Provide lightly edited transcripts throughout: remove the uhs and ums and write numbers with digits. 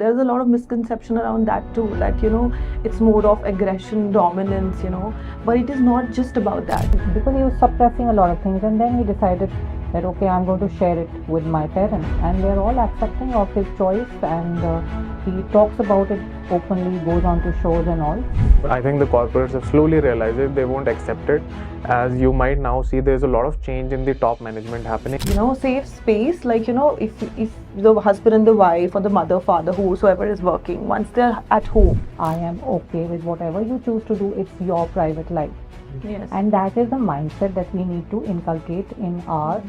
There's a lot of misconception around that too, that it's more of aggression, dominance, but it is not just about that. Because he was suppressing a lot of things, and then he decided that okay, I'm going to share it with my parents, and they're all accepting of his choice, and he talks about it openly, goes on to shows and all. I think the corporates have slowly realized it, they won't accept it. As you might now see, there's a lot of change in the top management happening. Safe space, like if the husband and the wife or the mother, father, whosoever is working, once they're at home, I am okay with whatever you choose to do, it's your private life. yes, And that is the mindset that we need to inculcate in our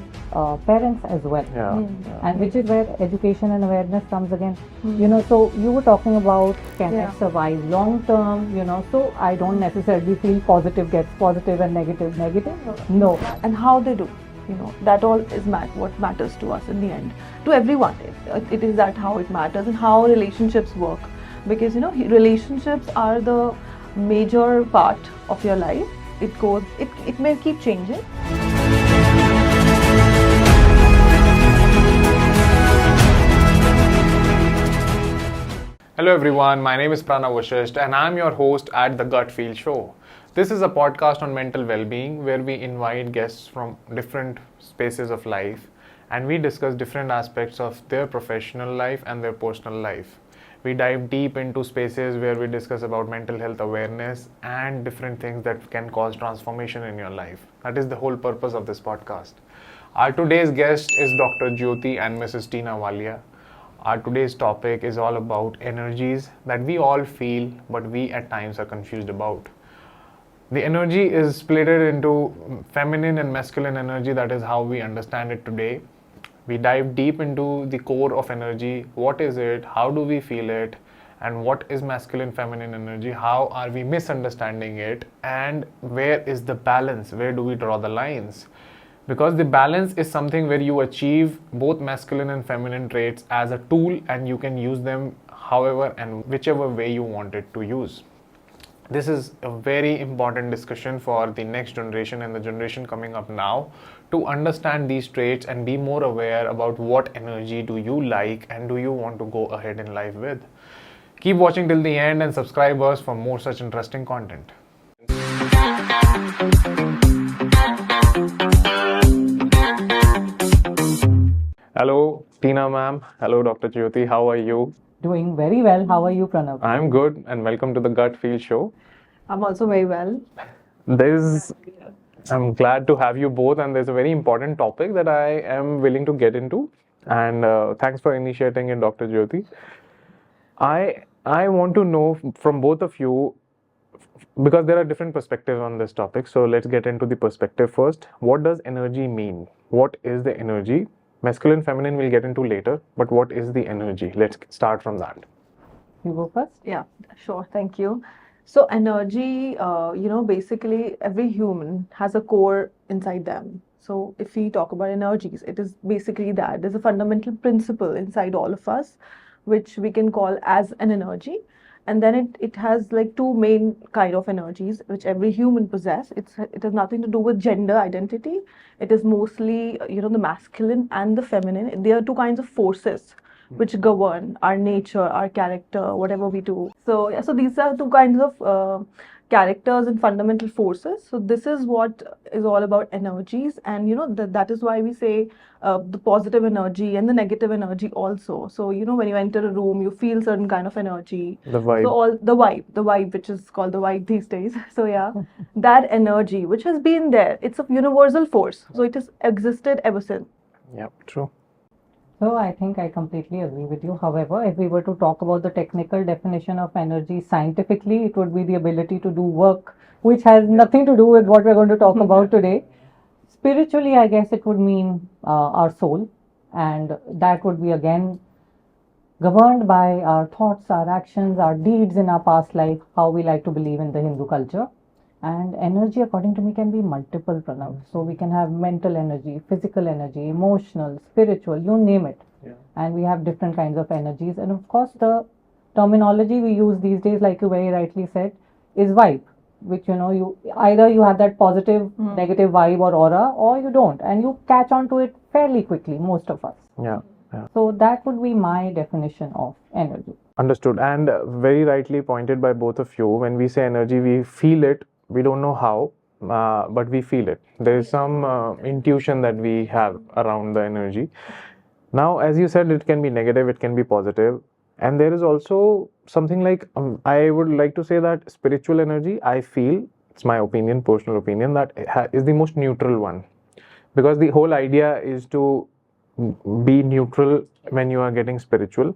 parents as well. Yeah. And which is where education and awareness comes again. So you were talking about can I survive long term, so I don't necessarily feel positive gets positive and negative negative. No. and how they do, that all is what matters to us in the end, to everyone. It is that how it matters, and how relationships work, because relationships are the major part of your life. It may keep changing. Hello everyone, my name is Pranav Vashisht and I'm your host at The Gut Feel Show. This is a podcast on mental well-being where we invite guests from different spaces of life and we discuss different aspects of their professional life and their personal life. We dive deep into spaces where we discuss about mental health awareness and different things that can cause transformation in your life. That is the whole purpose of this podcast. Our today's guest is Dr. Jyoti and Mrs. Walia. Our today's topic is all about energies that we all feel but we at times are confused about. The energy is split into feminine and masculine energy. That is how we understand it today. We dive deep into the core of energy. What is it? How do we feel it? And what is masculine, feminine energy? How are we misunderstanding it? And where is the balance? Where do we draw the lines? Because the balance is something where you achieve both masculine and feminine traits as a tool and you can use them however and whichever way you want it to use. This is a very important discussion for the next generation and the generation coming up now to understand these traits and be more aware about what energy do you like and do you want to go ahead in life with. Keep watching till the end and subscribe us for more such interesting content. Hello, Tina ma'am. Hello, Dr. Jyoti. How are you? Doing very well. How are you, Pranav? I'm good and welcome to the Gut Feel Show. I'm also very well. I'm glad to have you both, and there's a very important topic that I am willing to get into. And thanks for initiating it, Dr. Jyoti. I want to know from both of you, because there are different perspectives on this topic. So let's get into the perspective first. What does energy mean? What is the energy? Masculine, feminine we'll get into later, but what is the energy? Let's start from that. You go first? Yeah, sure. Thank you. So energy, basically every human has a core inside them. So if we talk about energies, it is basically that. There's a fundamental principle inside all of us, which we can call as an energy. And then it has like two main kind of energies, which every human possess. It has nothing to do with gender identity. It is mostly, the masculine and the feminine. There are two kinds of forces which govern our nature, our character, whatever we do. So yeah, so these are two kinds of characters and fundamental forces. So this is what is all about energies, and that is why we say the positive energy and the negative energy also. So when you enter a room, you feel certain kind of energy. The vibe. So all the vibe, which is called the vibe these days. So yeah, that energy which has been there, it's a universal force. So it has existed ever since. Yeah, true. So I think I completely agree with you. However, if we were to talk about the technical definition of energy scientifically, it would be the ability to do work, which has nothing to do with what we're going to talk about today. Spiritually, I guess it would mean our soul, and that would be again governed by our thoughts, our actions, our deeds in our past life, how we like to believe in the Hindu culture. And energy, according to me, can be multiple, Pranav. So we can have mental energy, physical energy, emotional, spiritual, you name it. Yeah. And we have different kinds of energies. And of course, the terminology we use these days, like you very rightly said, is vibe, which you either you have that positive, negative vibe or aura, or you don't. And you catch on to it fairly quickly, most of us. Yeah. So that would be my definition of energy. Understood. And very rightly pointed by both of you. When we say energy, we feel it. We don't know how, but we feel it. There is some intuition that we have around the energy. Now, as you said, it can be negative, it can be positive. And there is also something like, I would like to say that spiritual energy, I feel, it's my opinion, personal opinion, that is the most neutral one. Because the whole idea is to be neutral when you are getting spiritual.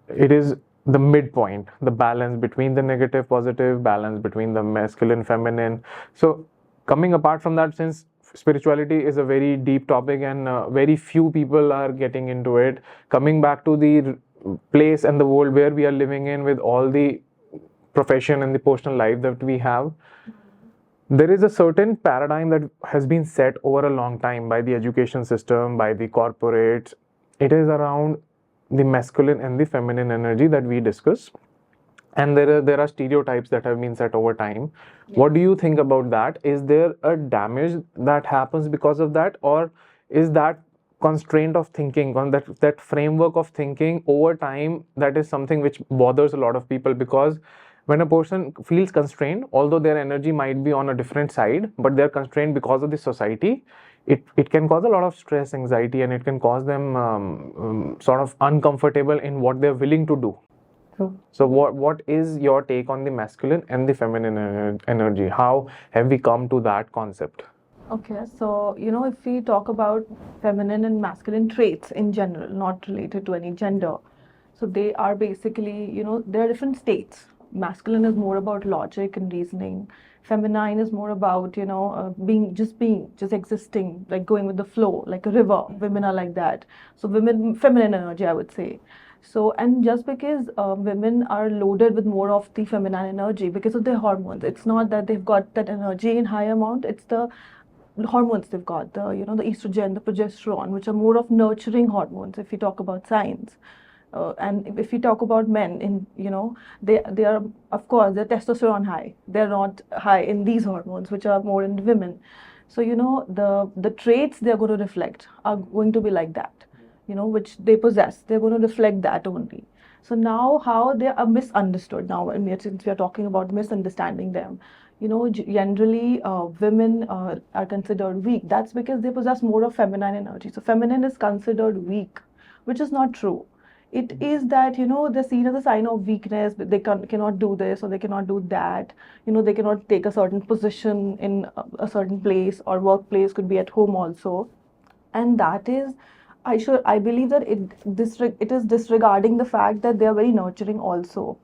It is the midpoint, the balance between the negative, positive, balance between the masculine, feminine. So, coming apart from that, since spirituality is a very deep topic and very few people are getting into it, coming back to the place and the world where we are living in with all the profession and the personal life that we have, there is a certain paradigm that has been set over a long time by the education system, by the corporates. It is around the masculine and the feminine energy that we discuss. And there are stereotypes that have been set over time. Yes. What do you think about that? Is there a damage that happens because of that, or is that constraint of thinking, on that framework of thinking over time, that is something which bothers a lot of people? Because when a person feels constrained, although their energy might be on a different side, but they're constrained because of the society, it can cause a lot of stress, anxiety, and it can cause them sort of uncomfortable in what they're willing to do. True. So what is your take on the masculine and the feminine energy? How have we come to that concept? Okay, so if we talk about feminine and masculine traits in general, not related to any gender, so they are basically, there are different states. Masculine is more about logic and reasoning. Feminine is more about, being, just existing, like going with the flow, like a river. Women are like that. So feminine energy, I would say. So, and just because women are loaded with more of the feminine energy because of their hormones, it's not that they've got that energy in high amount, it's the hormones they've got, the the estrogen, the progesterone, which are more of nurturing hormones if we talk about science. And if we talk about men, they are, of course, they're testosterone high. They're not high in these hormones, which are more in women. So the traits they're going to reflect are going to be like that, which they possess. They're going to reflect that only. So now how they are misunderstood now, and since we are talking about misunderstanding them, generally women are considered weak. That's because they possess more of feminine energy. So feminine is considered weak, which is not true. It is that they're seen as a sign of weakness, but they cannot do this or they cannot do that. They cannot take a certain position in a certain place or workplace, could be at home also. And that is, I believe that it is disregarding the fact that they are very nurturing also,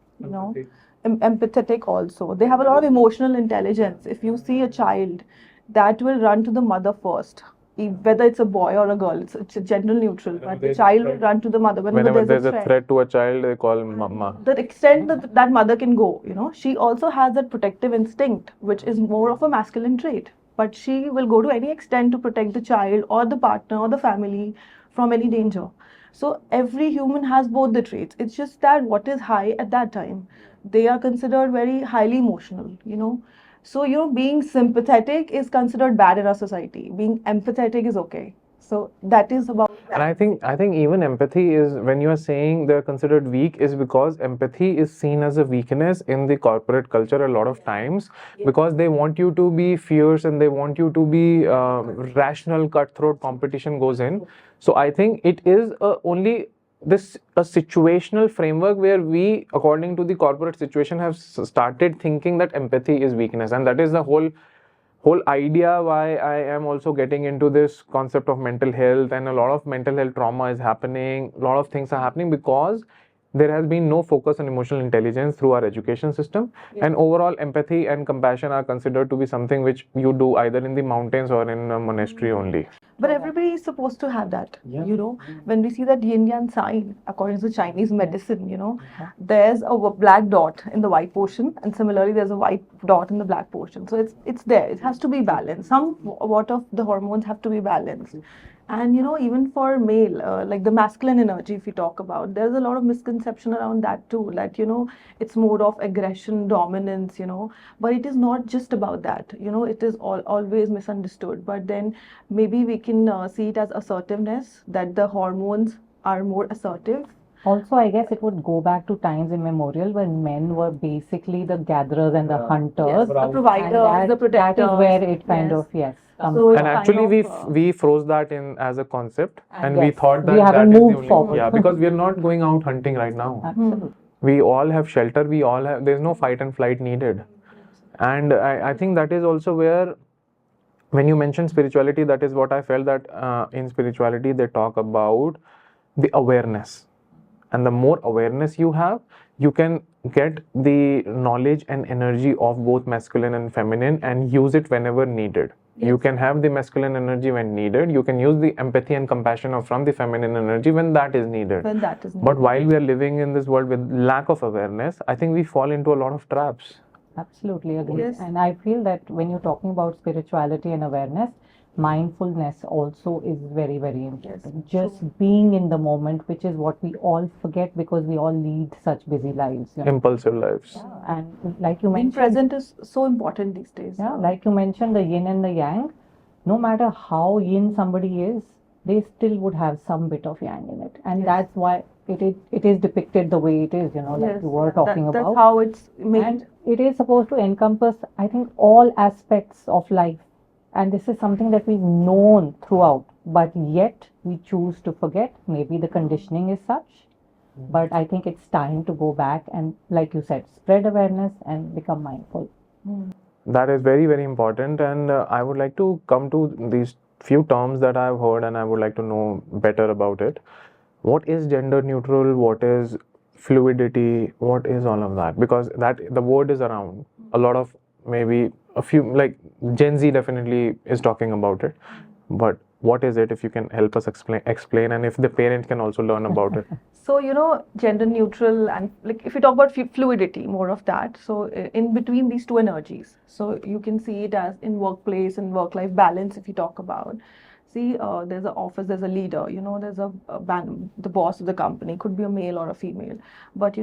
empathetic also. They have a lot of emotional intelligence. If you see a child, that will run to the mother first. Whether it's a boy or a girl, it's gender neutral, but the child will run to the mother whenever there's a threat to a child, they call mama. the extent that mother can go, she also has that protective instinct, which is more of a masculine trait. But she will go to any extent to protect the child or the partner or the family from any danger. So every human has both the traits. It's just that what is high at that time. They are considered very highly emotional. So, being sympathetic is considered bad in our society. Being empathetic is okay. So that is about that. And I think even empathy is, when you are saying they're considered weak, is because empathy is seen as a weakness in the corporate culture a lot of times, because they want you to be fierce and they want you to be rational, cutthroat competition goes in. So I think it is only this a situational framework where we, according to the corporate situation, have started thinking that empathy is weakness, and that is the whole idea why I am also getting into this concept of mental health. And a lot of mental health trauma is happening, a lot of things are happening because there has been no focus on emotional intelligence through our education system. And overall empathy and compassion are considered to be something which you do either in the mountains or in a monastery only. But everybody is supposed to have that, when we see that yin yang sign, according to Chinese medicine, there's a black dot in the white portion, and similarly there's a white dot in the black portion. So it's there. It has to be balanced. Somewhat of the hormones have to be balanced. And even for male, like the masculine energy, if we talk about, there's a lot of misconception around that too. That it's more of aggression, dominance. But it is not just about that. It is always misunderstood. But then maybe we can see it as assertiveness. That the hormones are more assertive. Also, I guess it would go back to times immemorial when men were basically the gatherers and the Yes, hunters, the and providers, the that is protectors. where it kind Yes. of, yes, comes So from. it's And kind actually, of, we froze that in as a concept, and we yes, thought we that haven't that is the moved only forward. yeah, because we are not going out hunting right now. Absolutely. We all have shelter. We all have. There's no fight and flight needed, and I think that is also where. When you mention spirituality, that is what I felt that in spirituality they talk about the awareness. And the more awareness you have, you can get the knowledge and energy of both masculine and feminine and use it whenever needed. You can have the masculine energy when needed. You can use the empathy and compassion from the feminine energy when that is needed. when that is But needed. while we are living in this world with lack of awareness, I think we fall into a lot of traps. Absolutely agree. Yes. And I feel that when you're talking about spirituality and awareness, mindfulness also is very, very important. Just true. being in the moment, which is what we all forget because we all lead such busy lives. Impulsive lives. And like you Being mentioned, present is so important these days. yeah, like you mentioned, the yin and the yang, no matter how yin somebody is, they still would have some bit of yang in it. And that's why it is depicted the way it is, like Yes, you were talking that's about. how it's made. And it is supposed to encompass, I think, all aspects of life. And this is something that we've known throughout, but yet we choose to forget. Maybe the conditioning is such. But I think it's time to go back and, like you said, spread awareness and become mindful. That is very, very important. And I would like to come to these few terms that I've heard and I would like to know better about it. What is gender neutral? What is fluidity? What is all of that? Because that the word is around. A lot of maybe a few, like Gen Z definitely is talking about it. But what is it? If you can help us explain, and if the parent can also learn about it. So, gender neutral and like if you talk about fluidity, more of that. So, in between these two energies. So, you can see it as in workplace and work-life balance if you talk about. See, there's an office, there's a leader, there's the boss of the company, could be a male or a female. But,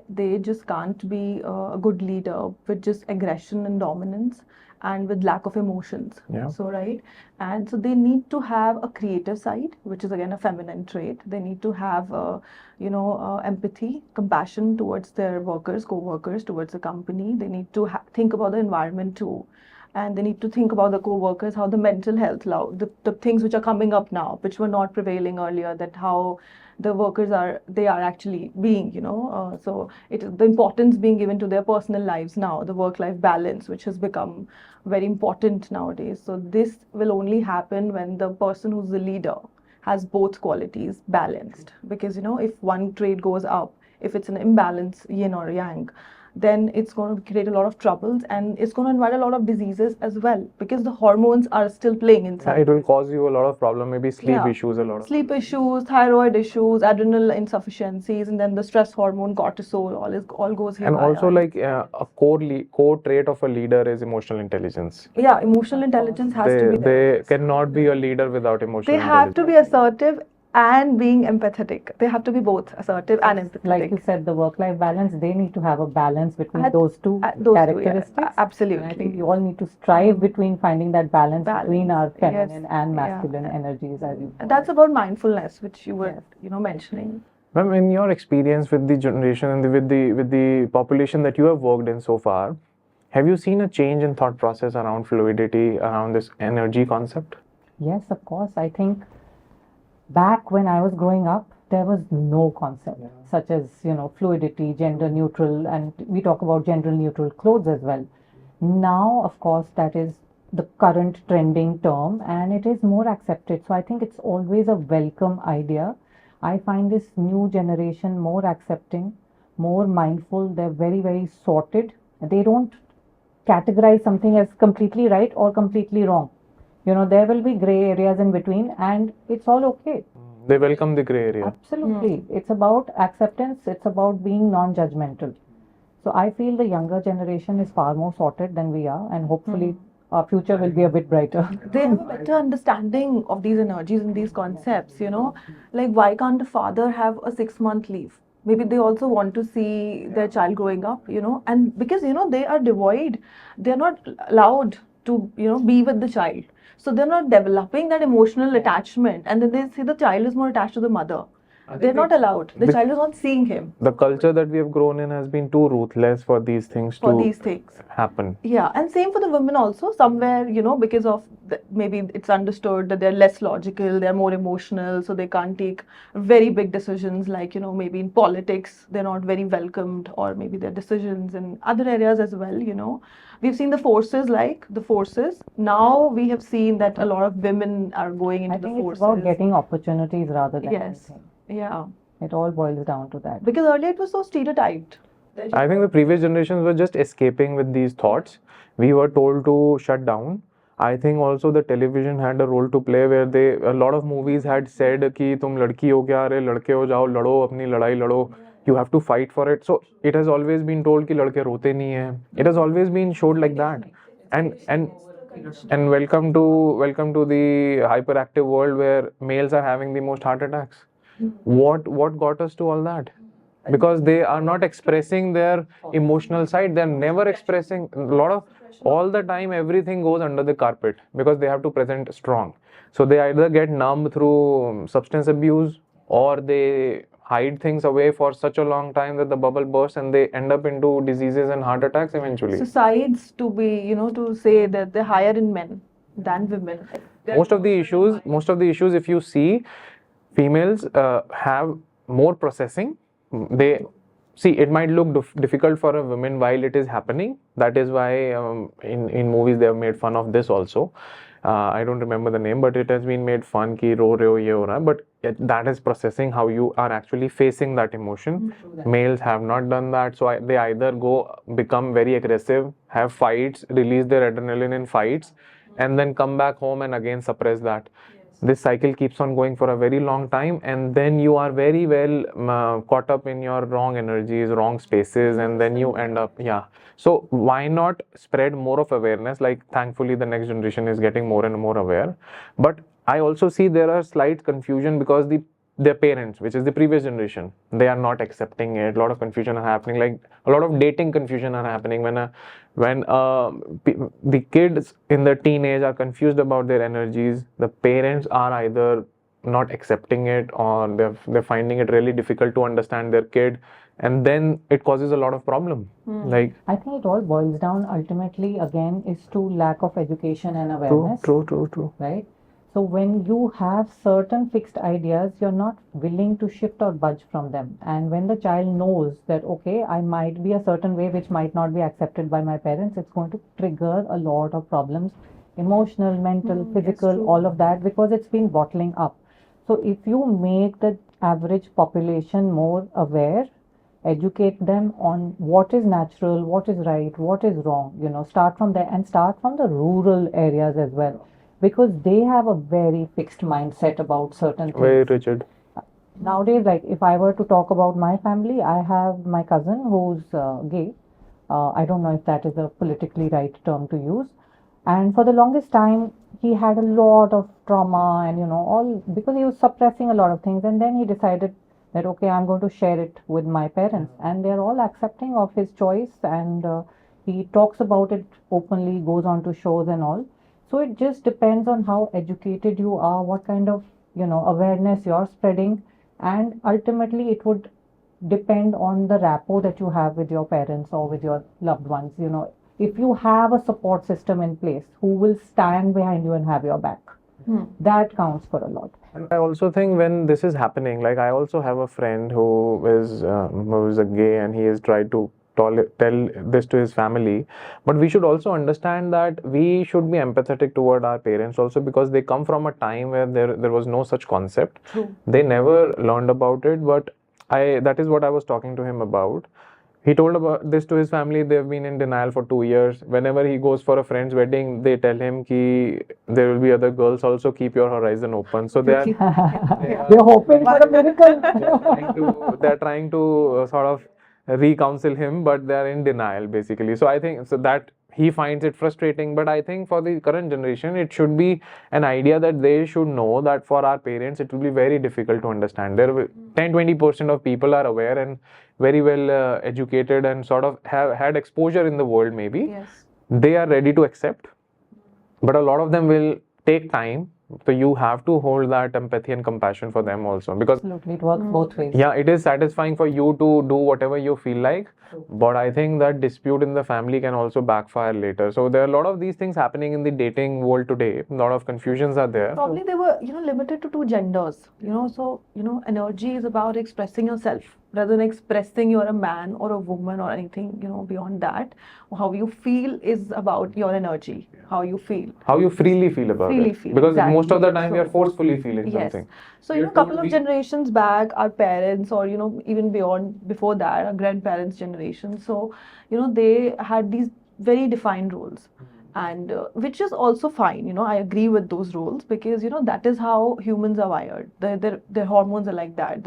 they just can't be a good leader with just aggression and dominance and with lack of emotions. Yeah. So, right. And so they need to have a creative side, which is again a feminine trait. They need to have, empathy, compassion towards their workers, co-workers, towards the company. They need to think about the environment too. And they need to think about the co-workers, how the mental health, the things which are coming up now, which were not prevailing earlier, that how the workers are actually being, so it is the importance being given to their personal lives now, the work-life balance, which has become very important nowadays. So this will only happen when the person who's the leader has both qualities balanced. Because, if one trait goes up, if it's an imbalance, yin or yang, then it's going to create a lot of troubles and it's going to invite a lot of diseases as well, because the hormones are still playing inside. It will cause you a lot of problem, maybe sleep issues, a lot of sleep issues, thyroid issues, adrenal insufficiencies, and then the stress hormone cortisol all goes here. And also, like a core trait of a leader is emotional intelligence. Yeah, emotional intelligence has to be there. They cannot be a leader without emotional They intelligence. have to be assertive and being empathetic. They have to be both assertive and empathetic. Like you said, the work-life balance, they need to have a balance between At- those two those two, yeah. characteristics. Absolutely. And I think we all need to strive between finding that balance between our Balance, feminine yes, and yeah. masculine energies. As you And that's about mindfulness, which you were, mentioning. Ma'am, in your experience with the generation and with the population that you have worked in so far, have you seen a change in thought process around fluidity, around this energy concept? Yes, of course. I think back when I was growing up, there was no concept such as, fluidity, gender neutral, and we talk about gender neutral clothes as well. Now, of course, that is the current trending term and it is more accepted. So I think it's always a welcome idea. I find this new generation more accepting, more mindful. They're very, very sorted. They don't categorize something as completely right or completely wrong. There will be gray areas in between and it's all okay. They welcome the gray area. Absolutely. It's about acceptance. It's about being non-judgmental. So I feel the younger generation is far more sorted than we are, and hopefully our future will be a bit brighter. They have a better understanding of these energies and these concepts, like why can't a father have a 6 month leave? Maybe they also want to see their child growing up, and because they are devoid, they're not allowed to be with the child, so they're not developing that emotional attachment, and then they see the child is more attached to the mother. They're not allowed. The child is not seeing him. The culture that we have grown in has been too ruthless for these things happen. Yeah, and same for the women also. Somewhere, because of maybe it's understood that they're less logical, they're more emotional, so they can't take very big decisions. Like maybe in politics, they're not very welcomed, or maybe their decisions in other areas as well. We've seen the forces. Now we have seen that a lot of women are going into the forces. I think it's about getting opportunities rather than anything. Yeah. It all boils down to that. Because earlier it was so stereotyped. I think the previous generations were just escaping with these thoughts. We were told to shut down. I think also the television had a role to play where a lot of movies had said कि तुम लड़की हो क्या, अरे लड़के हो जाओ लड़ो अपनी लड़ाई लड़ो. You have to fight for it. So it has always been told कि लड़के रोते नहीं हैं. It has always been showed like that. And welcome to the hyperactive world where males are having the most heart attacks. What got us to all that? Because they are not expressing their emotional side. They're never expressing. All the time everything goes under the carpet because they have to present strong. So they either get numb through substance abuse, or they hide things away for such a long time that the bubble bursts and they end up into diseases and heart attacks eventually. So sides to be, to say that they're higher in men than women. Most of the issues, if you see, females have more processing. It might look difficult for a woman while it is happening. That is why in movies they have made fun of this also. I don't remember the name, but it has been made fun ki ro rahe ho, ye ho raha. But that is processing how you are actually facing that emotion. Males have not done that, so they either become very aggressive, have fights, release their adrenaline in fights, and then come back home and again suppress that. This cycle keeps on going for a very long time, and then you are very well caught up in your wrong energies, wrong spaces, and then you end up, So why not spread more of awareness? Like thankfully the next generation is getting more and more aware. But I also see there are slight confusion because their parents, which is the previous generation, they are not accepting it. A lot of confusion are happening, like a lot of dating confusion are happening when the kids in the teenage are confused about their energies. The parents are either not accepting it, or they're finding it really difficult to understand their kid, and then it causes a lot of problem. Like I think it all boils down ultimately again is to lack of education and awareness. True. Right? So when you have certain fixed ideas, you're not willing to shift or budge from them. And when the child knows that, okay, I might be a certain way which might not be accepted by my parents, it's going to trigger a lot of problems, emotional, mental, physical, all of that, because it's been bottling up. So if you make the average population more aware, educate them on what is natural, what is right, what is wrong, start from there, and start from the rural areas as well. Because they have a very fixed mindset about certain things. Very rigid. Nowadays, like if I were to talk about my family, I have my cousin who's gay. I don't know if that is a politically right term to use. And for the longest time, he had a lot of trauma and, all because he was suppressing a lot of things. And then he decided that, okay, I'm going to share it with my parents. And they're all accepting of his choice. And he talks about it openly, goes on to shows and all. So it just depends on how educated you are, what kind of, awareness you're spreading, and ultimately it would depend on the rapport that you have with your parents or with your loved ones. If you have a support system in place who will stand behind you and have your back, that counts for a lot. And I also think when this is happening, like I also have a friend who is a gay, and he has tried to tell this to his family, but we should also understand that we should be empathetic toward our parents also, because they come from a time where there was no such concept. True. They never learned about it, but that is what I was talking to him about. He told about this to his family. They've been in denial for 2 years. Whenever he goes for a friend's wedding, they tell him ki there will be other girls also, keep your horizon open. So they're hoping for a miracle. They're trying to sort of re-counsel him, but they're in denial basically. So I think that he finds it frustrating. But I think for the current generation, it should be an idea that they should know that for our parents, it will be very difficult to understand. 10-20% of people are aware and very well educated and sort of have had exposure in the world, maybe. Yes. They are ready to accept, but a lot of them will take time. So you have to hold that empathy and compassion for them also, because Absolutely, it works both ways. yeah, it is satisfying for you to do whatever you feel like, but I think that dispute in the family can also backfire later. So there are a lot of these things happening in the dating world today. A lot of confusions are there. Probably they were, limited to two genders, so, energy is about expressing yourself rather than expressing you're a man or a woman or anything, beyond that. How you feel is about your energy, how you feel. How you freely feel about Freely it. feel, Because most of the exactly. time you're forcefully feeling Yes. something. So, You're a couple told of we- generations back, our parents or, even before that, our grandparents' generation, so, they had these very defined roles. And which is also fine, I agree with those roles because, that is how humans are wired. Their hormones are like that,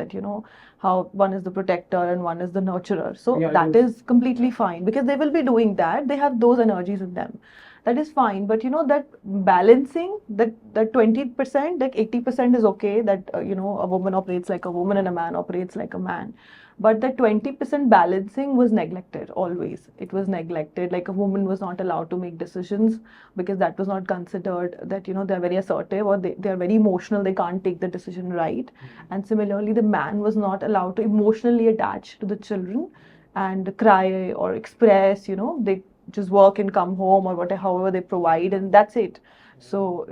how one is the protector and one is the nurturer. So Yeah, that is completely fine because they will be doing that. They have those energies in them. That is fine. But, that balancing, that 20%, like 80% is okay that, a woman operates like a woman and a man operates like a man. But the 20% balancing was neglected always. It was neglected. Like a woman was not allowed to make decisions because that was not considered that, they're very assertive or they're very emotional. They can't take the decision right. And similarly, the man was not allowed to emotionally attach to the children and cry or express, they just work and come home or whatever, however they provide, and that's it. So,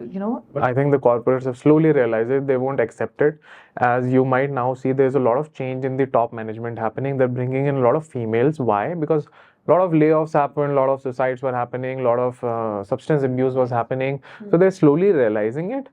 I think the corporates have slowly realized it. They won't accept it. As you might now see, there's a lot of change in the top management happening. They're bringing in a lot of females. Why? Because a lot of layoffs happened, a lot of suicides were happening, a lot of substance abuse was happening. So they're slowly realizing it.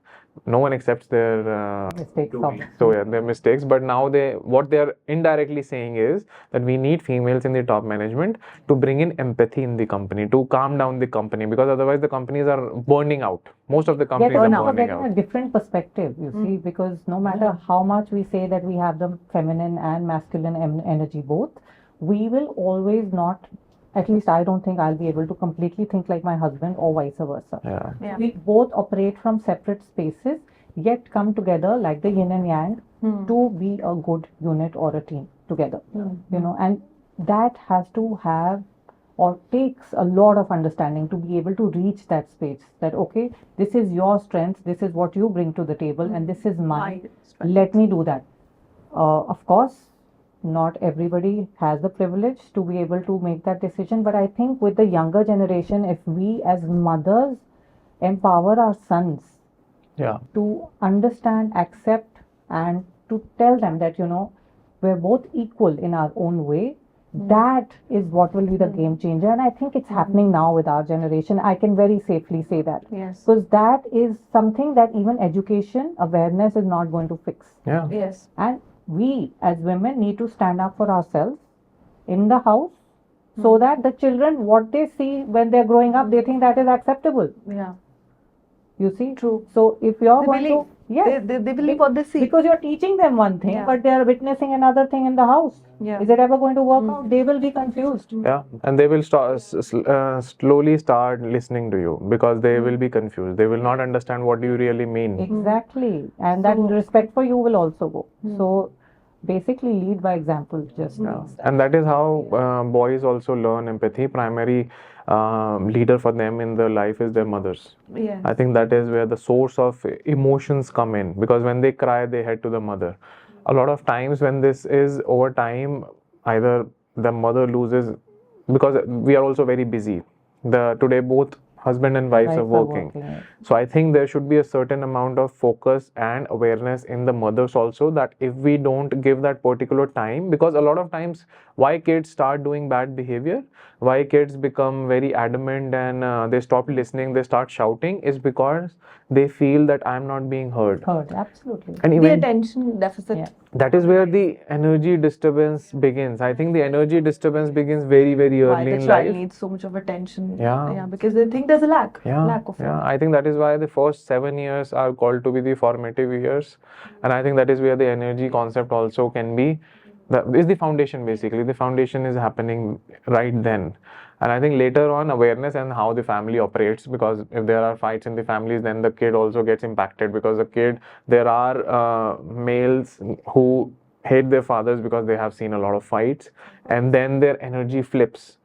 No one accepts their Mistakes, obviously. so yeah, their mistakes. But now what they're indirectly saying is that we need females in the top management to bring in empathy in the company, to calm down the company, because otherwise the companies are burning out. Most of the companies Yet are also burning getting out. a different perspective, you see, because no matter how much we say that we have the feminine and masculine energy both, we will always not, at least I don't think I'll be able to completely think like my husband or vice versa. Yeah. Yeah. We both operate from separate spaces, yet come together like the yin and yang to be a good unit or a team together. And that has to have or takes a lot of understanding to be able to reach that space that, okay, this is your strength, this is what you bring to the table, and this is mine. Let me do that. Of course, not everybody has the privilege to be able to make that decision, but I think with the younger generation, if we as mothers empower our sons Yeah. to understand, accept, and to tell them that, we're both equal in our own way, that is what will be the game changer. And I think it's happening now with our generation. I can very safely say that. Yes. Because that is something that even education, awareness is not going to fix. Yeah. Yes. And we as women need to stand up for ourselves in the house so that the children, what they see when they're growing up, they think that is acceptable. Yeah. You see? True. So if you're They going believe. to, yes, They believe what they see. because you're teaching them one thing, Yeah. but they're witnessing another thing in the house. Yeah. Is it ever going to work out? They will be confused. Yeah, and they will slowly start listening to you because they will be confused. They will not understand what you really mean. Exactly. And that respect for you will also go. So basically lead by example just Yeah. And that is how boys also learn empathy. Primary leader for them in their life is their mothers. Yes. I think that is where the source of emotions come in, because when they cry, they head to the mother. A lot of times when this is over time, either the mother loses, because we are also very busy. Today both husband and wives are working. yes. So I think there should be a certain amount of focus and awareness in the mothers also, that if we don't give that particular time, because a lot of times why kids start doing bad behavior, why kids become very adamant and they stop listening, they start shouting, is because they feel that I'm not being heard. Heard, absolutely. And The even attention deficit. Yeah. that is where the energy disturbance begins. I think the energy disturbance begins very, very Why early the in child life. needs so much of attention. Yeah. Yeah, because they think there's a lack of it. Yeah, I think that is why the first 7 years are called to be the formative years, and I think that is where the energy concept also can be. That is the foundation basically. The foundation is happening right then, And I think later on, awareness and how the family operates, because if there are fights in the families, then the kid also gets impacted, because the kid, there are males who hate their fathers because they have seen a lot of fights, and then their energy flips.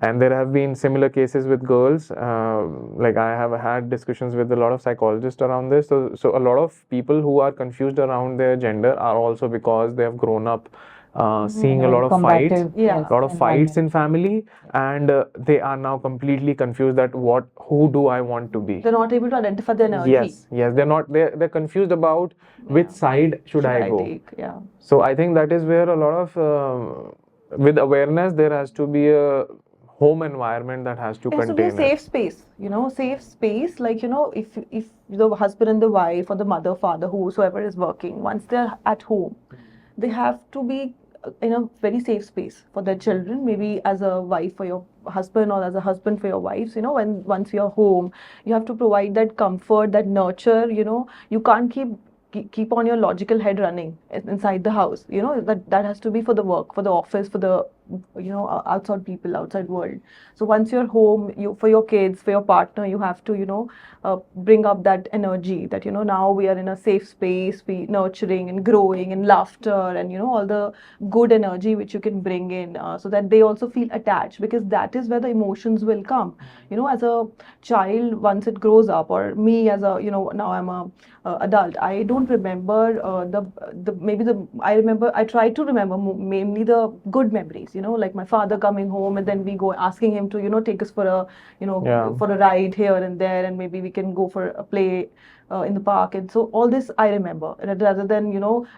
And there have been similar cases with girls. Like I have had discussions with a lot of psychologists around this. So a lot of people who are confused around their gender are also because they have grown up seeing a lot of fights, Combative, Yeah. yes, lot of fights in environment. family, and they are now completely confused that who do I want to be. They're not able to identify the energy. Yes, they're confused about which side should I go. take? Yeah. So I think that is where a lot of with awareness, there has to be a home environment that has to It has to be a contain safe it. space, safe space. Like, if the husband and the wife or the mother, father, whosoever is working, once they're at home, they have to be in a very safe space for their children. Maybe as a wife for your husband, or as a husband for your wives. When once you're home, you have to provide that comfort, that nurture. You can't keep on your logical head running inside the house. That has to be for the work, for the office, for the outside people, outside world. So once you're home, for your kids, for your partner, you have to bring up that energy, that now we are in a safe space, we nurturing and growing and laughter, and all the good energy which you can bring in, so that they also feel attached, because that is where the emotions will come. As a child, once it grows up, or me as a now I'm a adult, I don't remember I try to remember mainly the good memories, like my father coming home, and then we go asking him to take us for a Yeah. for a ride here and there, and maybe we can go for a play in the park. And so all this I remember, rather than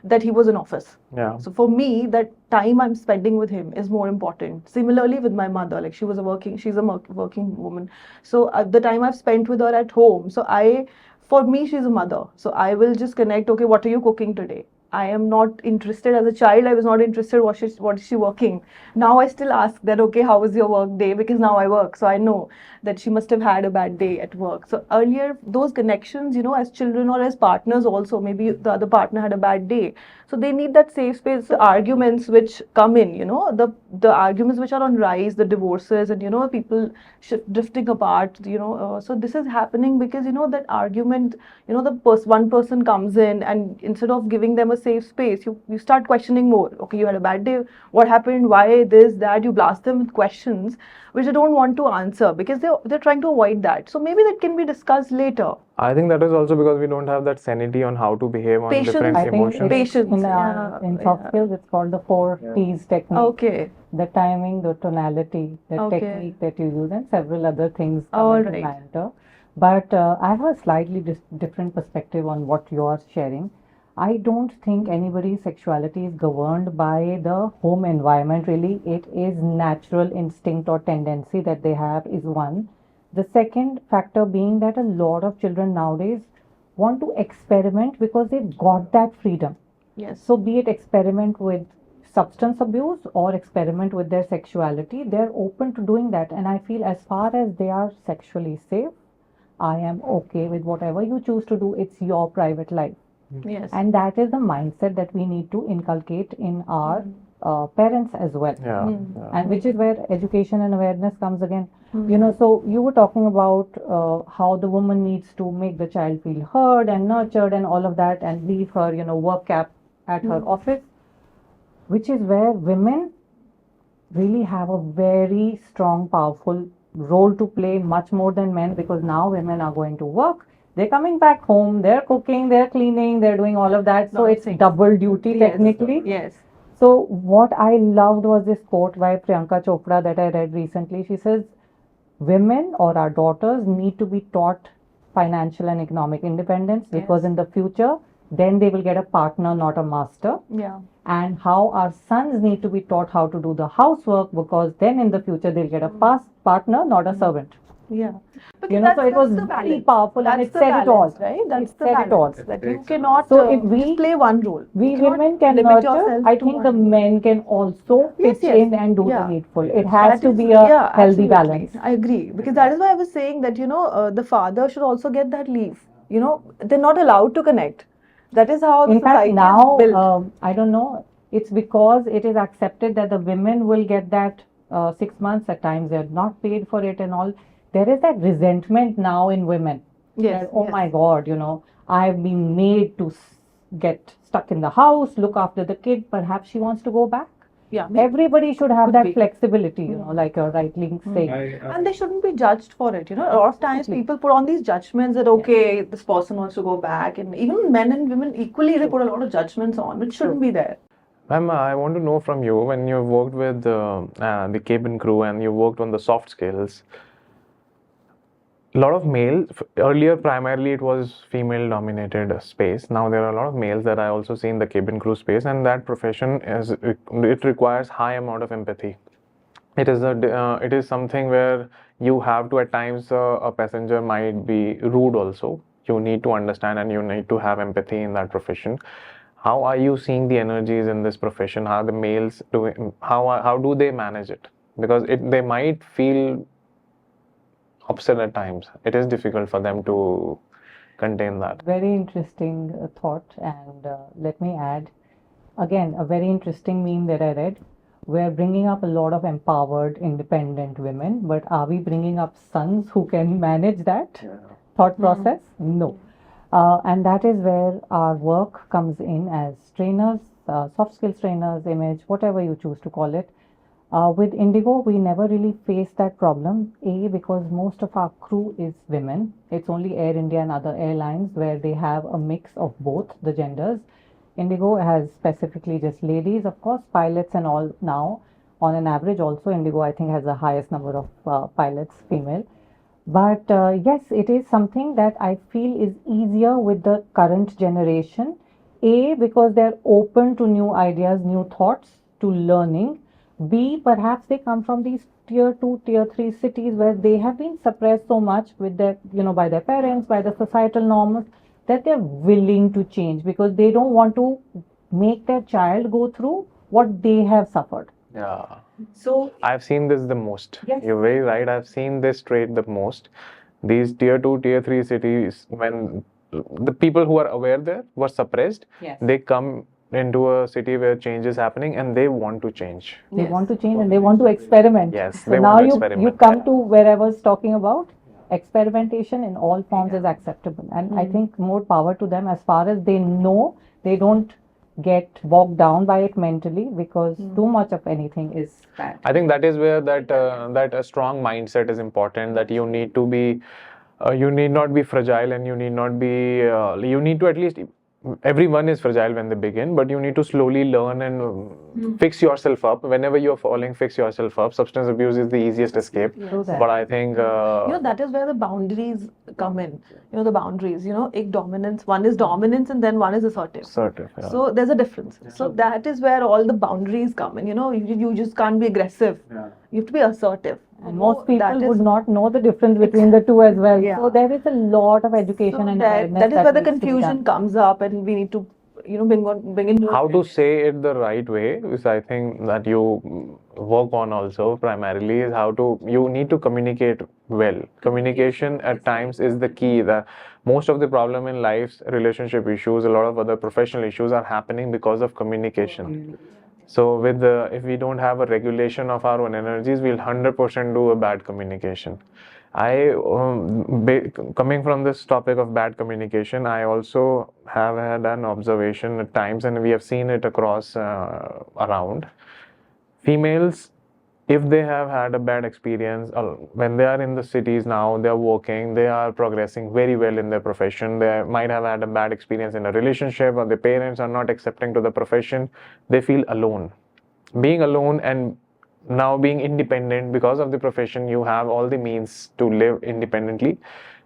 that he was in office. Yeah. So for me, that time I'm spending with him is more important. Similarly with my mother, like she's a working woman. So the time I've spent with her at home, for me, she's a mother. So I will just connect, okay, what are you cooking today? I am not interested. As a child, I was not interested what is she working. Now I still ask that, okay, how was your work day? Because now I work, so I know that she must have had a bad day at work. So earlier, those connections, as children or as partners also, maybe the other partner had a bad day. So they need that safe space. The arguments which come in, the arguments which are on rise, the divorces, and people drifting apart, so this is happening because that argument, one person comes in, and instead of giving them a safe space, you start questioning more. Okay, you had a bad day, what happened, why this, that? You blast them with questions which they don't want to answer, because they're trying to avoid that. So maybe that can be discussed later. I think that is also because we don't have that sanity on how to behave on Patience. different I think emotions. Patience, in soft yeah. skills, it's called the 4 T's technique. Okay. The timing, the tonality, the Okay. technique that you use, and several other things All come into right. matter. But I have a slightly different perspective on what you are sharing. I don't think anybody's sexuality is governed by the home environment, really. It is natural instinct or tendency that they have, is one. The second factor being that a lot of children nowadays want to experiment because they've got that freedom. Yes. So, be it experiment with substance abuse or experiment with their sexuality, they're open to doing that. And I feel as far as they are sexually safe, I am okay with whatever you choose to do. It's your private life. Yes. And that is the mindset that we need to inculcate in our parents as well. Yeah. And which is where education and awareness comes again. So you were talking about how the woman needs to make the child feel heard and nurtured and all of that, and leave her, work cap at her office, which is where women really have a very strong, powerful role to play, much more than men, because now women are going to work. They're coming back home, they're cooking, they're cleaning, they're doing all of that. So it's double duty technically. Yes. So what I loved was this quote by Priyanka Chopra that I read recently. She says, women or our daughters need to be taught financial and economic independence, because in the future, then they will get a partner, not a master. Yeah. And how our sons need to be taught how to do the housework, because then in the future they'll get a partner, not a servant. Yeah. So it was very powerful, and it said it all. Right? That's It the said it all. balance, that you cannot So if we play one role. We You cannot women can limit nurture. yourself I to think the one. men can also Yes, pitch yes. in and do the Yeah. needful. It has That to is- be a yeah, healthy absolutely. balance. I agree, because that is why I was saying that the father should also get that leave. They're not allowed to connect. That is how the In fact, society now is built. I don't know. It's because it is accepted that the women will get that 6 months, at times they're not paid for it and all. There is that resentment now in women. Yes, That, oh yes. my God, I've been made to get stuck in the house, look after the kid. Perhaps she wants to go back. Yeah, Everybody should have could that be. flexibility, like you're rightly saying. And they shouldn't be judged for it. A lot of times Absolutely. people put on these judgments that, okay, this person wants to go back. And even men and women equally, they put a lot of judgments on, which shouldn't be there. Ma'am, I want to know from you, when you worked with the cabin crew and you worked on the soft skills, a lot of males, earlier primarily it was female dominated space. Now there are a lot of males that I also see in the cabin crew space, and that profession it requires high amount of empathy. It is something where you have to, at times a passenger might be rude also. You need to understand and you need to have empathy in that profession. How are you seeing the energies in this profession? How the males doing? How do they manage it? Because they might feel upset at times. It is difficult for them to contain that. Very interesting thought. And let me add, again, a very interesting meme that I read. We're bringing up a lot of empowered, independent women, but are we bringing up sons who can manage that thought process? No. And that is where our work comes in as trainers, soft skills trainers, image, whatever you choose to call it. With Indigo, we never really faced that problem. Because most of our crew is women. It's only Air India and other airlines where they have a mix of both the genders. Indigo has specifically just ladies, of course, pilots and all now. On an average, also, Indigo, I think, has the highest number of pilots, female. But yes, it is something that I feel is easier with the current generation. Because they're open to new ideas, new thoughts, to learning. B, perhaps they come from these tier 2, tier 3 cities where they have been suppressed so much with their, by their parents, by the societal norms, that they're willing to change because they don't want to make their child go through what they have suffered. Yeah. So I've seen this the most. Yes. You're very right. I've seen this trait the most. These tier 2, tier 3 cities, when the people who are aware there were suppressed, Yes. they come into a city where change is happening and they want to change. They want to change and they want to experiment. Yes, So they now want to you experiment. come to where I was talking about. Experimentation in all forms is acceptable, and I think more power to them as far as they know they don't get bogged down by it mentally, because too much of anything is bad. I think that is where that a strong mindset is important. That you need to be, you need not be fragile, and you need not be. You need to at least. Everyone is fragile when they begin, but you need to slowly learn and fix yourself up. Whenever you're falling, fix yourself up. Substance abuse is the easiest escape. True that. But I think that is where the boundaries come in. The boundaries. Ek dominance. One is dominance, and then one is assertive. assertive. Yeah. So there's a difference. So that is where all the boundaries come in. You just can't be aggressive. You have to be assertive. And most That people is- would not know the difference between the two as well. Yeah. So there is a lot of education So and that awareness is where the needs to be confusion done. comes up, and we need to, bring in. How to say it the right way is, I think, that you work on also primarily, is how to, you need to communicate well. Communication at times is the key. That most of the problem in life's relationship issues, a lot of other professional issues are happening because of communication. So if we don't have a regulation of our own energies, we'll 100% do a bad communication. Coming from this topic of bad communication, I also have had an observation at times, and we have seen it across around. Females, if they have had a bad experience, when they are in the cities now, they are working, they are progressing very well in their profession, they might have had a bad experience in a relationship, or their parents are not accepting to the profession, they feel alone. Being alone and now being independent because of the profession, you have all the means to live independently.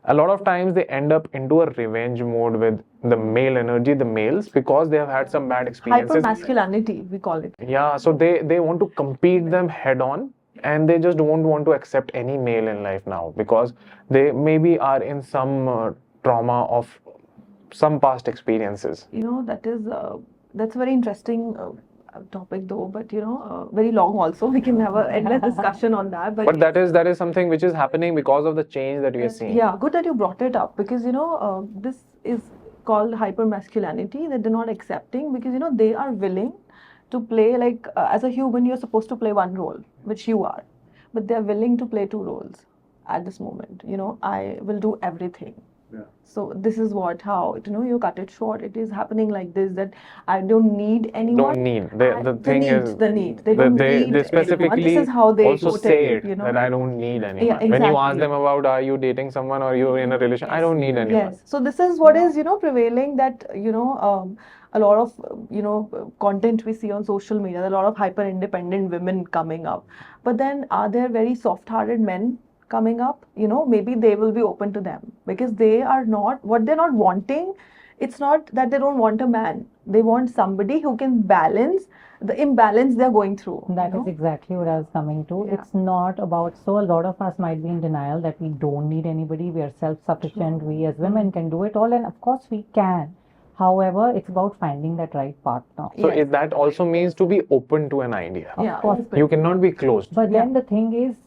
A lot of times they end up into a revenge mode with the male energy, the males, because they have had some bad experiences. Hyper-masculinity, we call it. Yeah, so they want to compete them head on, and they just don't want to accept any male in life now, because they maybe are in some trauma of some past experiences. That's a very interesting topic though, but very long also. We can have an endless discussion on that. But that is something which is happening because of the change that we are seeing. Yeah, good that you brought it up, because this is called hyper masculinity, that they're not accepting, because they are willing to play, like as a human, you're supposed to play one role, which you are, but they're willing to play two roles at this moment. I will do everything. So this is how you cut it short. It is happening like this, that I don't need anyone. Don't need. The The thing need, is, the need. They don't they need anyone. This specifically is how they also put say it, it that I don't need anyone. Yeah, When you ask exactly. them about are you dating someone or you're in a relation, I don't need anyone. Yes. So this is what is prevailing, that a lot of content we see on social media. There are a lot of hyper independent women coming up, but then are there very soft hearted men coming up? Maybe they will be open to them, because they are not what they're not wanting. It's not that they don't want a man. They want somebody who can balance the imbalance they're going through. That is exactly what I was coming to. Yeah. It's not about, so a lot of us might be in denial that we don't need anybody, we are self-sufficient, we as women can do it all, and of course we can. However, it's about finding that right partner. So Yes. that also means to be open to an idea. Yeah, course. open. You cannot be closed. But then the thing is,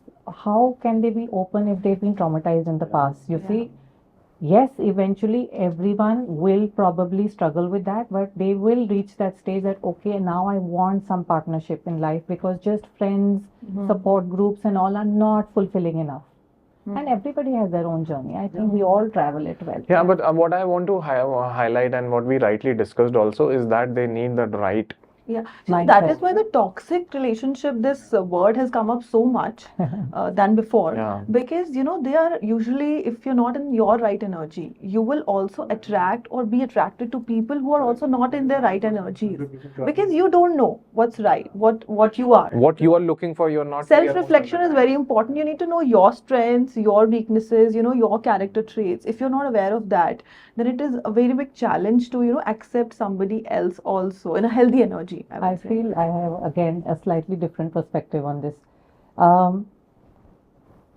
how can they be open if they've been traumatized in the past? You see, yes, eventually everyone will probably struggle with that, but they will reach that stage that, okay, now I want some partnership in life, because just friends, support groups and all are not fulfilling enough. And everybody has their own journey. I think we all travel it well. Yeah, but what I want to highlight, and what we rightly discussed also, is that they need the right. Yeah, so Mindset. that is why the toxic relationship, this word has come up so much than before. Yeah. Because they are usually, if you're not in your right energy, you will also attract or be attracted to people who are also not in their right energies. Because you don't know what's right, what you are. What you are looking for, you're not clear about Self-reflection is very important. You need to know your strengths, your weaknesses, your character traits. If you're not aware of that, then it is a very big challenge to accept somebody else also in a healthy energy. I feel I have again a slightly different perspective on this. Um,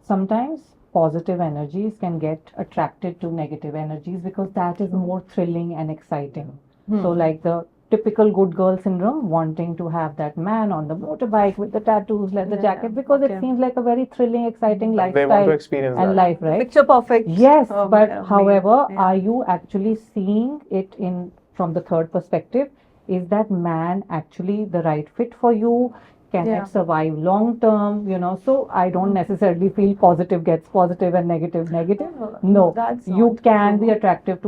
Sometimes positive energies can get attracted to negative energies because that is more thrilling and exciting. So, like the typical good girl syndrome, wanting to have that man on the motorbike with the tattoos, leather jacket, because it seems like a very thrilling, exciting They lifestyle want to experience and that. life, right? Picture perfect. Yes, but however, yeah. are you actually seeing it in from the third perspective? Is that man actually the right fit for you? Can Yeah. it survive long term? So I don't necessarily feel positive gets positive and negative negative. No, That's you not can true. be attracted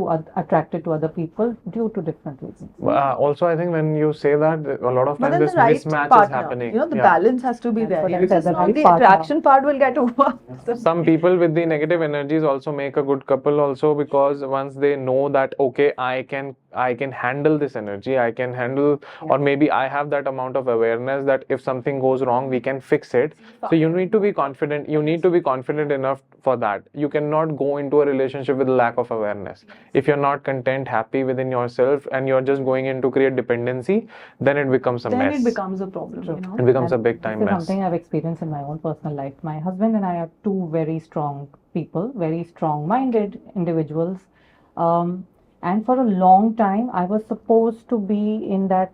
to other people due to different reasons. Also, I think when you say that, a lot of But times then this the right mismatch is partner, happening. the Yeah. balance has to be That's there. what I It's said, just the not right the partner. attraction part will get over. Some people with the negative energies also make a good couple also, because once they know that, okay, I can handle this energy, I can handle, or maybe I have that amount of awareness that if something goes wrong, we can fix it. So you need to be confident. You need to be confident enough for that. You cannot go into a relationship with lack of awareness. If you're not content, happy within yourself, and you're just going in to create dependency, then it becomes a Then mess. it becomes a problem. It becomes a And big time this is mess. something I've experienced in my own personal life. My husband and I are two very strong people, very strong-minded individuals. And for a long time, I was supposed to be in that,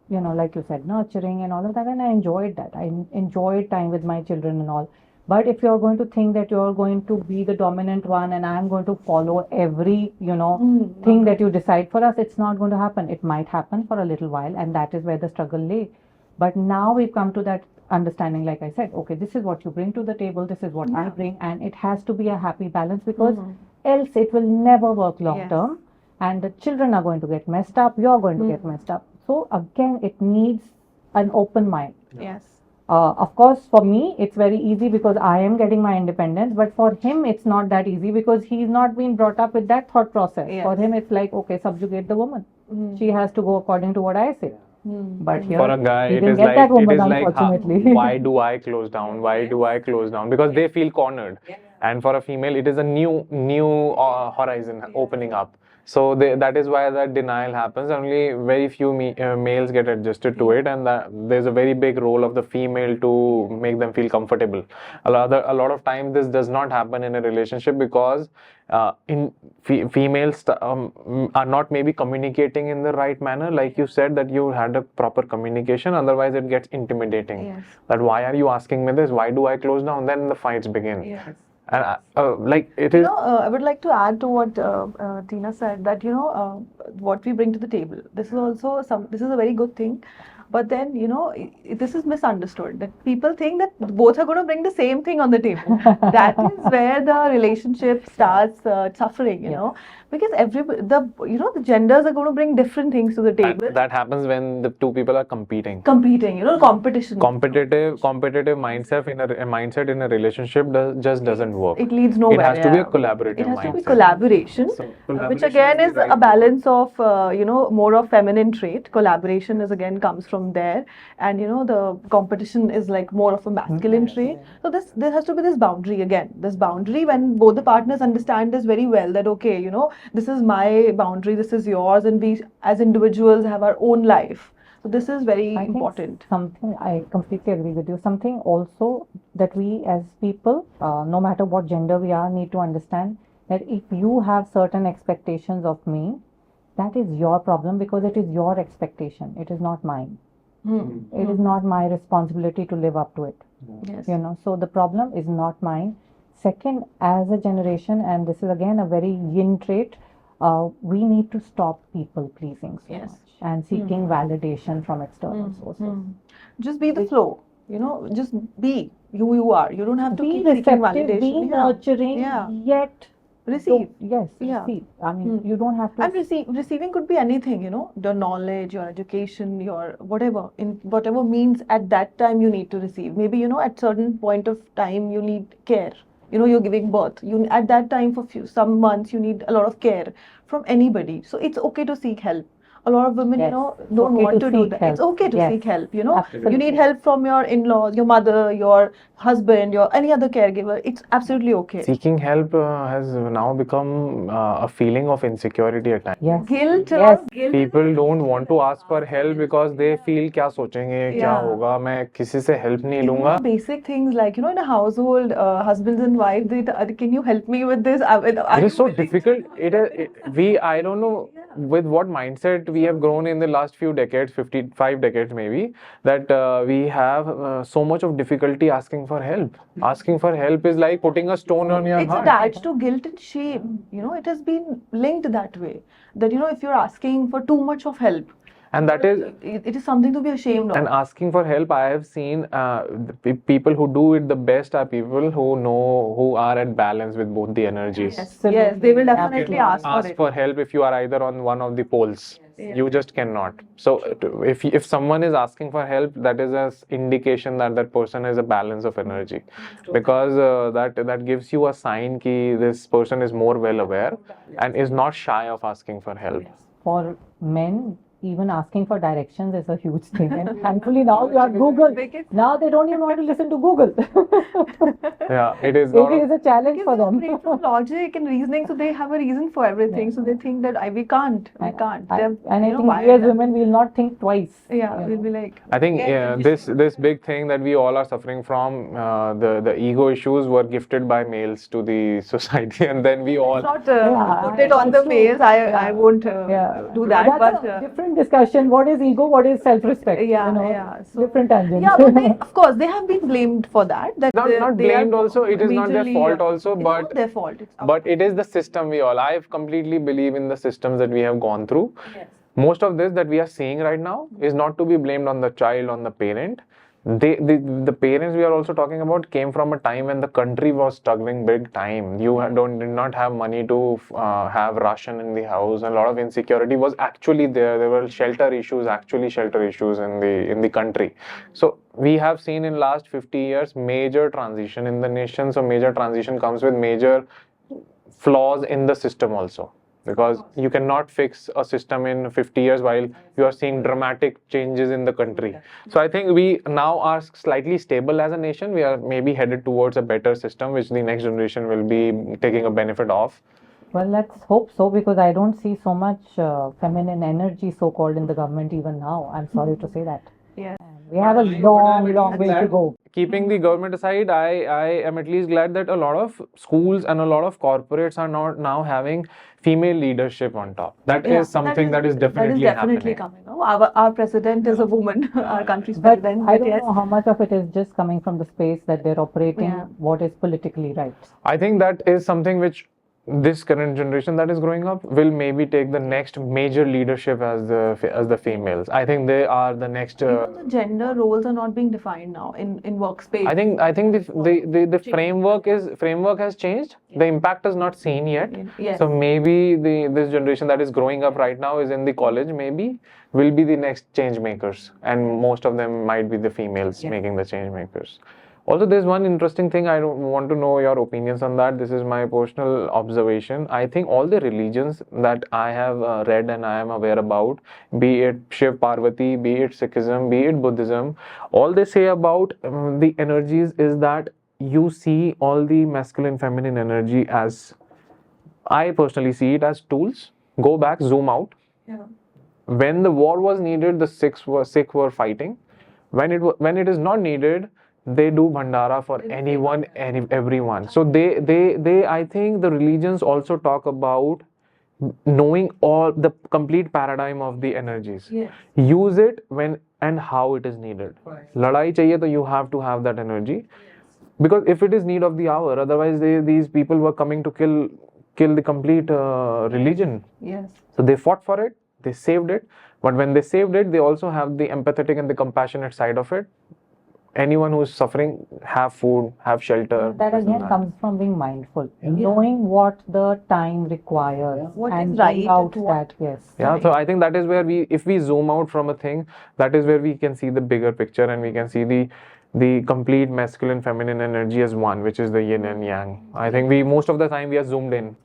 like you said, nurturing and all of that, and I enjoyed that. I enjoyed time with my children and all. But if you're going to think that you're going to be the dominant one and I'm going to follow every, thing that you decide for us, it's not going to happen. It might happen for a little while, and that is where the struggle lay. But now we've come to that understanding, like I said, okay, this is what you bring to the table, this is what I bring, and it has to be a happy balance, because else it will never work long term, and the children are going to get messed up, you're going to get messed up. So again, it needs an open mind. Yes. Of course, for me, it's very easy because I am getting my independence, but for him, it's not that easy because he's not been brought up with that thought process. Yes. For him, it's like, okay, subjugate the woman. She has to go according to what I say. But here, For a guy, he it didn't is get like, that woman, ha, unfortunately. why do I close down? Why do I close down? Because they feel cornered. And for a female, it is a new horizon opening up. So that is why that denial happens. Only very few males get adjusted to it, and there's a very big role of the female to make them feel comfortable. A lot of time this does not happen in a relationship because females are not maybe communicating in the right manner. Like you said, that you had a proper communication, otherwise it gets intimidating. Yes. That why are you asking me this? Why do I close down? Then the fights begin. Yes. And like it is. I would like to add to what Tina said, that what we bring to the table. This is also this is a very good thing. But then, this is misunderstood, that people think that both are going to bring the same thing on the table. That is where the relationship starts suffering, because the genders are going to bring different things to the table. That happens when the two people are competing. Competition. Competitive mindset in a relationship just doesn't work. It leads nowhere. It has to be a yeah. collaborative It has mindset. to be collaboration, So, which collaboration again is is the right a balance of more of feminine trait. Collaboration is again comes from there, and the competition is like more of a masculine trait. So there has to be this boundary again. This boundary, when both the partners understand this very well, that okay, this is my boundary, this is yours, and we as individuals have our own life. So this is very important. Something I completely agree with you. Something also that we as people, no matter what gender we are, need to understand that if you have certain expectations of me, that is your problem, because it is your expectation. It is not mine. It is not my responsibility to live up to it. Yes. So the problem is not mine. Second, as a generation, and this is again a very yin trait, we need to stop people pleasing so Yes. much and seeking validation from external sources. Just be the flow. Just be who you are. You don't have to Be keep seeking receptive, validation. be nurturing, Yeah. yet Receive. yes, Yeah. receive. I mean, you don't have to. And receiving could be anything, the knowledge, your education, your whatever, in whatever means at that time you need to receive. Maybe, at certain point of time you need care. You're giving birth. At that time for some months you need a lot of care from anybody. So it's okay to seek help. A lot of women, Yes. don't Okay want to to do seek that. help. It's okay to Yes. seek help, You Absolutely. need help from your in-laws, your mother, your husband, your any other caregiver. It's absolutely okay. Seeking help has now become a feeling of insecurity at times. Yes. Guilt. Yes. People don't want to ask for help because they feel क्या सोचेंगे, क्या Yeah. होगा, मैं किसी से help नहीं Even लूँगा. basic things like, in a household, husbands and wives, can you help me with this? It is so difficult. I don't know with what mindset we have grown in the last few decades, 55 decades maybe, that we have so much of difficulty asking for help. Asking for help is like putting a stone on your It's heart. attached to guilt and shame. It has been linked that way. That, if you're asking for too much of help, And that is, it is something to be ashamed of. and asking for help, I have seen people who do it the best are people who are at balance with both the energies. Yes, they will definitely ask for Ask it. for help if you are either on one of the poles. You just cannot. So if someone is asking for help, that is an indication that that person is a balance of energy, because that gives you a sign that this person is more well aware and is not shy of asking for help. For men, even asking for directions is a huge thing. And thankfully now you have Google. Now they don't even want to listen to Google. Yeah, it is. It is a challenge for them. Because from logic and reasoning, so they have a reason for everything. So they think that we can't. And They're, I think we wired as that. women will not think twice. Yeah, we'll be like. I think this big thing that we all are suffering from, the ego issues were gifted by males to the society, and then we all. Not put it on the males. I won't do that. That's But a different discussion. What is ego? What is self-respect? So, different tangents. Yeah, but of course, they have been blamed for that. Not blamed also. It is not their fault also, it's but not their fault. but it is the system I completely believe in the systems that we have gone through. Yes. Most of this that we are seeing right now is not to be blamed on the child, on the parent. The parents we are also talking about came from a time when the country was struggling big time. You did not have money to have ration in the house. A lot of insecurity was actually there. There were shelter issues in the country. So we have seen in last 50 years major transition in the nation. So major transition comes with major flaws in the system also. Because you cannot fix a system in 50 years while you are seeing dramatic changes in the country. So I think we now are slightly stable as a nation. We are maybe headed towards a better system, which the next generation will be taking a benefit of. Well, let's hope so, because I don't see so much feminine energy, so-called, in the government even now. I'm sorry to say that. Yeah. We have a long way to go. Keeping the government aside, I am at least glad that a lot of schools and a lot of corporates are not now having female leadership on top. That is something that is definitely happening. coming. Our president is a woman, our country's But president. I don't know how much of it is just coming from the space that they're operating, what is politically right. I think that is something which this current generation that is growing up will maybe take the next major leadership as the females. I think they are the next. Even the gender roles are not being defined now in workspace. I think the framework has changed. The impact is not seen yet. Yes. So maybe this generation that is growing up right now is in the college, maybe will be the next change makers, and most of them might be the females making the change makers. Also, there's one interesting thing I don't want to know your opinions on that. This is my personal observation. I think all the religions that I have read and I am aware about, be it Shiv Parvati, be it Sikhism, be it Buddhism, all they say about the energies is that you see all the masculine, feminine energy as, I personally see it as tools. Go back, zoom out. Yeah. When the war was needed, the Sikhs were fighting. When it is not needed, they do bhandara for anyone, everyone. So they I think the religions also talk about knowing all the complete paradigm of the energies. Yes. Use it when and how it is needed. Ladai chahiye, so you have to have that energy. Because if it is need of the hour, otherwise these people were coming to kill the complete religion. Yes. So they fought for it, they saved it, but when they saved it, they also have the empathetic and the compassionate side of it. Anyone who is suffering, have food, have shelter. That again comes from being mindful, knowing what the time requires, What and is right bring out and what- that, yes. Yeah, so I think that is where if we zoom out from a thing, that is where we can see the bigger picture, and we can see the complete masculine, feminine energy as one, which is the yin and yang. I think most of the time we are zoomed in.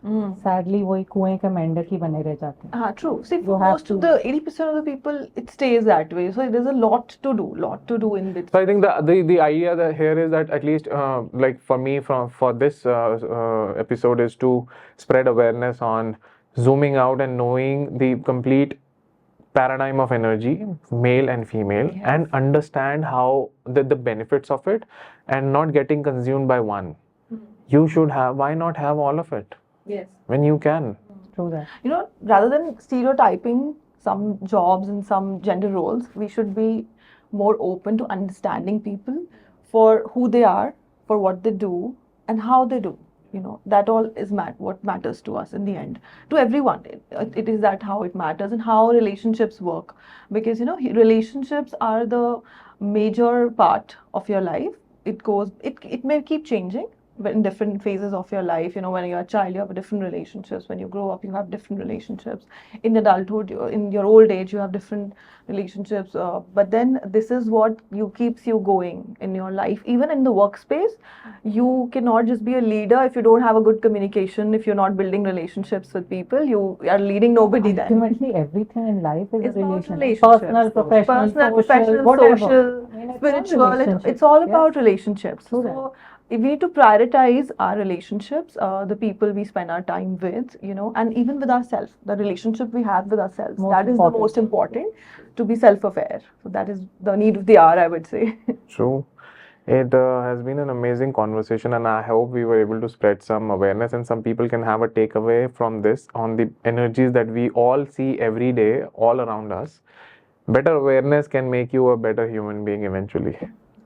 Sadly, वही कुएं के मेंढक ही बने रह जाते हैं. True. See, You for have most of to- the 80% of the people, it stays that way. So there's a lot to do in this. So I think the idea that here is that at least like for me for this episode is to spread awareness on zooming out and knowing the complete paradigm of energy, male and female, and understand how the benefits of it, and not getting consumed by one. You should have, why not have all of it Yes. when you can? True that. Rather than stereotyping some jobs and some gender roles, we should be more open to understanding people for who they are, for what they do, and how they do. That all is what matters to us in the end. To everyone, it is that how it matters and how relationships work. Because, relationships are the major part of your life. It may keep changing, but in different phases of your life. When you're a child, you have different relationships. When you grow up, you have different relationships. In adulthood, in your old age, you have different relationships. But then this is what keeps you going in your life. Even in the workspace, you cannot just be a leader if you don't have a good communication, if you're not building relationships with people. You are leading nobody then. Ultimately, everything in life is It's a about relationship. relationships. Personal, professional, social, professional, whatever. social, I mean, it's all spiritual. relationships. It's all Yes. about relationships. True that. So we need to prioritize our relationships, the people we spend our time with, and even with ourselves, the relationship we have with ourselves. Most That is important. the most important, to be self-aware. So that is the need of the hour, I would say. True. It has been an amazing conversation, and I hope we were able to spread some awareness, and some people can have a takeaway from this on the energies that we all see every day, all around us. Better awareness can make you a better human being eventually.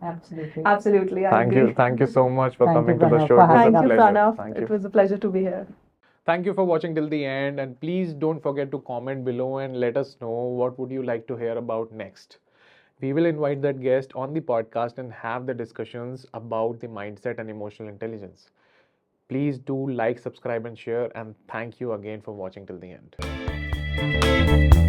Absolutely. Absolutely, I agree. Thank you so much for Thank coming you, to the Pranav, show. for It was a Thank you, pleasure. Pranav. Thank It you. was a pleasure to be here. Thank you for watching till the end, and please don't forget to comment below and let us know what would you like to hear about next. We will invite that guest on the podcast and have the discussions about the mindset and emotional intelligence. Please do like, subscribe, and share, and thank you again for watching till the end.